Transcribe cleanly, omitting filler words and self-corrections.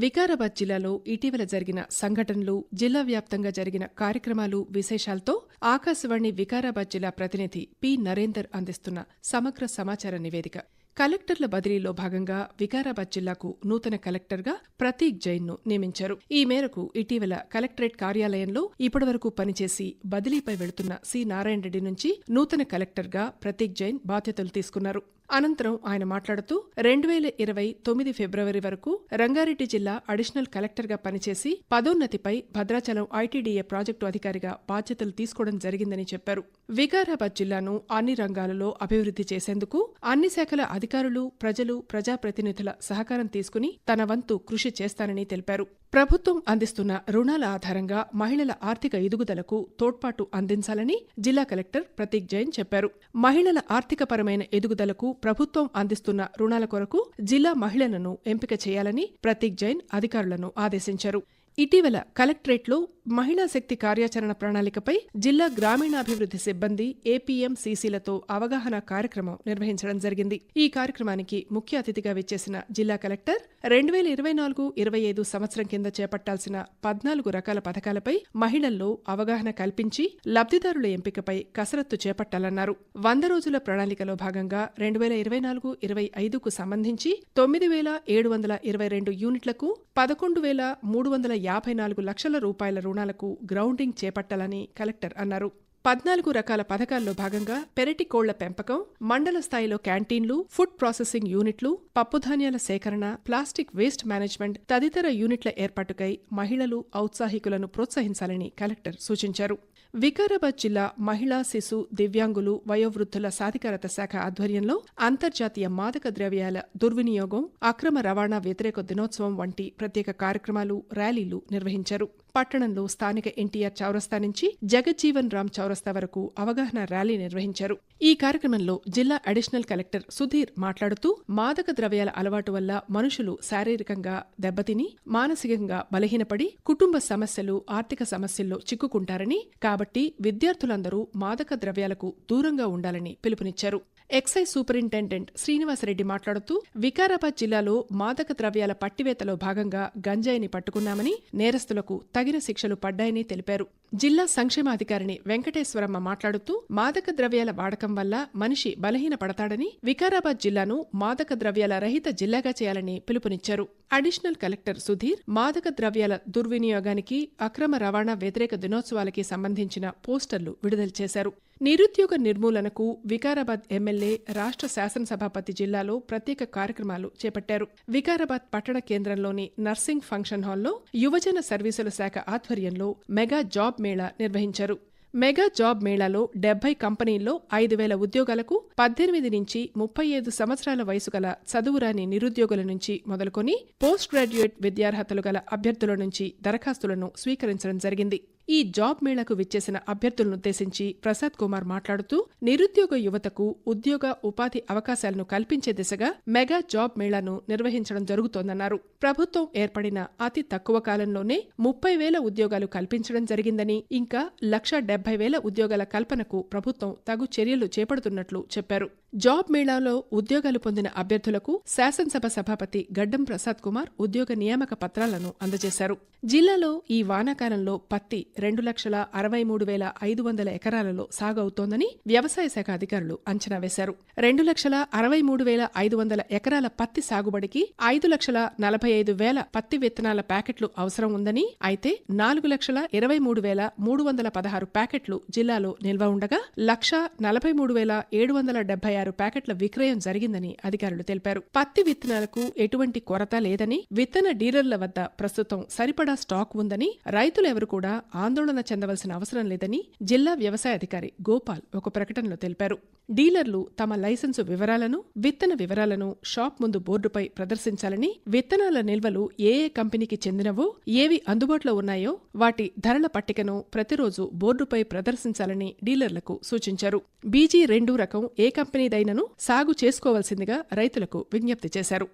వికారాబాద్ జిల్లాలో ఇటీవల జరిగిన సంఘటనలు, జిల్లా వ్యాప్తంగా జరిగిన కార్యక్రమాలు, విశేషాలతో ఆకాశవాణి వికారాబాద్ జిల్లా ప్రతినిధి పి. నరేందర్ అందిస్తున్న సమగ్ర సమాచార నివేదిక. కలెక్టర్ల బదిలీలో భాగంగా వికారాబాద్ జిల్లాకు నూతన కలెక్టర్గా ప్రతీక్ జైన్ను నియమించారు. ఈ మేరకు ఇటీవల కలెక్టరేట్ కార్యాలయంలో ఇప్పటివరకు పనిచేసి బదిలీపై వెళుతున్న సి. నారాయణ రెడ్డి నుంచి నూతన కలెక్టర్గా ప్రతీక్ జైన్ బాధ్యతలు తీసుకున్నారు. అనంతరం ఆయన మాట్లాడుతూ 2029 ఫిబ్రవరి వరకు రంగారెడ్డి జిల్లా అడిషనల్ కలెక్టర్గా పనిచేసి పదోన్నతిపై భద్రాచలం ఐటీడీఏ ప్రాజెక్టు అధికారిగా బాధ్యతలు తీసుకోవడం జరిగిందని చెప్పారు. వికారాబాద్ జిల్లాను అన్ని రంగాలలో అభివృద్ధి చేసేందుకు అన్ని శాఖల అధికారులు, ప్రజలు, ప్రజాప్రతినిధుల సహకారం తీసుకుని తన వంతు కృషి చేస్తానని తెలిపారు. ప్రభుత్వం అందిస్తున్న రుణాల ఆధారంగా మహిళల ఆర్థిక ఎదుగుదలకు తోడ్పాటు అందించాలని జిల్లా కలెక్టర్ ప్రతీక్ జైన్ చెప్పారు. మహిళల ఆర్థికపరమైన ఎదుగుదలకు ప్రభుత్వం అందిస్తున్న రుణాల కొరకు జిల్లా మహిళలను ఎంపిక చేయాలని ప్రతీక్ జైన్ అధికారులను ఆదేశించారు. ఇటీవల కలెక్టరేట్లో మహిళా శక్తి కార్యాచరణ ప్రణాళికపై జిల్లా గ్రామీణాభివృద్ధి సిబ్బంది, ఏపీఎంసీసీలతో అవగాహన కార్యక్రమం నిర్వహించడం జరిగింది. ఈ కార్యక్రమానికి ముఖ్య అతిథిగా విచ్చేసిన జిల్లా కలెక్టర్ 2024-25 సంవత్సరం కింద చేపట్టాల్సిన 14 రకాల పథకాలపై మహిళల్లో అవగాహన కల్పించి లబ్ధిదారుల ఎంపికపై కసరత్తు చేపట్టాలన్నారు. 100 రోజుల ప్రణాళికలో భాగంగా 2024-25కు సంబంధించి 9,722 యూనిట్లకు 11,354 లక్షల రూపాయల రుణాలకు గ్రౌండింగ్ చేపట్టాలని కలెక్టర్ అన్నారు. 14 రకాల పథకాల్లో భాగంగా పెరటి కోళ్ల పెంపకం, మండల స్థాయిలో క్యాంటీన్లు, ఫుడ్ ప్రాసెసింగ్ యూనిట్లు, పప్పుధాన్యాల సేకరణ, ప్లాస్టిక్ వేస్ట్ మేనేజ్మెంట్ తదితర యూనిట్ల ఏర్పాటుకై మహిళలు, ఔత్సాహికులను ప్రోత్సహించాలని కలెక్టర్ సూచించారు. వికారాబాద్ జిల్లా మహిళా, శిశు, దివ్యాంగులు, వయోవృద్ధుల సాధికారత శాఖ ఆధ్వర్యంలో అంతర్జాతీయ మాదక ద్రవ్యాల దుర్వినియోగం, అక్రమ రవాణా వ్యతిరేక దినోత్సవం వంటి ప్రత్యేక కార్యక్రమాలు, ర్యాలీలు నిర్వహించారు. పట్టణంలో స్థానిక ఎన్టీఆర్ చౌరస్తా నుంచి జగజ్జీవన్ రామ్ చౌరస్తా వరకు అవగాహన ర్యాలీ నిర్వహించారు. ఈ కార్యక్రమంలో జిల్లా అడిషనల్ కలెక్టర్ సుధీర్ మాట్లాడుతూ మాదక ద్రవ్యాల అలవాటు వల్ల మనుషులు శారీరకంగా దెబ్బతిని, మానసికంగా బలహీనపడి కుటుంబ సమస్యలు, ఆర్థిక సమస్యల్లో చిక్కుకుంటారని, కాబట్టి విద్యార్థులందరూ మాదక ద్రవ్యాలకు దూరంగా ఉండాలని పిలుపునిచ్చారు. ఎక్సైజ్ సూపరింటెండెంట్ శ్రీనివాసరెడ్డి మాట్లాడుతూ వికారాబాద్ జిల్లాలో మాదక ద్రవ్యాల పట్టివేతలో భాగంగా గంజాయిని పట్టుకున్నామని, నేరస్తులకు తగిన శిక్షలు పడ్డాయని తెలిపారు. జిల్లా సంక్షేమాధికారిణి వెంకటేశ్వరమ్మ మాట్లాడుతూ మాదక ద్రవ్యాల వాడకం వల్ల మనిషి బలహీన పడతాడని, వికారాబాద్ జిల్లాను మాదక ద్రవ్యాల రహిత జిల్లాగా చేయాలని పిలుపునిచ్చారు. అడిషనల్ కలెక్టర్ సుధీర్ మాదక ద్రవ్యాల దుర్వినియోగానికి, అక్రమ రవాణా వ్యతిరేక దినోత్సవాలకి సంబంధించిన పోస్టర్లు విడుదల చేశారు. నిరుద్యోగ నిర్మూలనకు వికారాబాద్ ఎమ్మెల్యే, రాష్ట్ర శాసనసభాపతి జిల్లాలో ప్రత్యేక కార్యక్రమాలు చేపట్టారు. వికారాబాద్ పట్టణ కేంద్రంలోని నర్సింగ్ ఫంక్షన్ హాల్లో యువజన సర్వీసుల శాఖ ఆధ్వర్యంలో మెగా జాబ్ మేళా నిర్వహించారు. మెగా జాబ్ మేళాలో 70 కంపెనీల్లో 5,000 ఉద్యోగాలకు 18 నుంచి 35 సంవత్సరాల వయసు గల చదువురాని నిరుద్యోగుల నుంచి మొదలుకొని పోస్ట్ గ్రాడ్యుయేట్ విద్యార్హతలు గల అభ్యర్థుల నుంచి దరఖాస్తులను స్వీకరించడం జరిగింది. ఈ జాబ్ మేళాకు విచ్చేసిన అభ్యర్థులనుద్దేశించి ప్రసాద్ కుమార్ మాట్లాడుతూ నిరుద్యోగ యువతకు ఉద్యోగ, ఉపాధి అవకాశాలను కల్పించే దిశగా మెగా జాబ్ మేళాను నిర్వహించడం జరుగుతోందన్నారు. ప్రభుత్వం ఏర్పడిన అతి తక్కువ కాలంలోనే 30,000 ఉద్యోగాలు కల్పించడం జరిగిందని, ఇంకా 1,70,000 ఉద్యోగాల కల్పనకు ప్రభుత్వం తగు చర్యలు చేపడుతున్నట్లు చెప్పారు. జాబ్ మేళాలో ఉద్యోగాలు పొందిన అభ్యర్థులకు శాసనసభ సభాపతి గడ్డం ప్రసాద్ కుమార్ ఉద్యోగ నియామక పత్రాలను అందజేశారు. జిల్లాలో ఈ వానాకాలంలో పత్తి 2,63,500 ఎకరాలలో సాగు అవుతోందని వ్యవసాయ శాఖ అధికారులు అంచనా వేశారు. 2,63,500 ఎకరాల పత్తి సాగుబడికి 5,45,000 పత్తి విత్తనాల ప్యాకెట్లు అవసరం ఉందని, అయితే 4,23,316 ప్యాకెట్లు జిల్లాలో నిల్వ ఉండగా 1,43,776 ప్యాకెట్ల విక్రయం జరిగిందని అధికారులు తెలిపారు. పత్తి విత్తనాలకు ఎటువంటి కొరత లేదని, విత్తన డీలర్ల వద్ద ప్రస్తుతం సరిపడా స్టాక్ ఉందని, రైతులెవరూ కూడా ఆందోళన చెందవలసిన అవసరం లేదని జిల్లా వ్యవసాయ అధికారి గోపాల్ ఒక ప్రకటనలో తెలిపారు. డీలర్లు తమ లైసెన్సు వివరాలను, విత్తన వివరాలను షాప్ ముందు బోర్డుపై ప్రదర్శించాలని, విత్తనాల నిల్వలు ఏ కంపెనీకి చెందినవో, ఏవి అందుబాటులో ఉన్నాయో వాటి ధరల పట్టికను ప్రతిరోజు బోర్డుపై ప్రదర్శించాలని డీలర్లకు సూచించారు. BG2 రకం ఏ కంపెనీదైనను సాగు చేసుకోవాల్సిందిగా రైతులకు విజ్ఞప్తి చేశారు.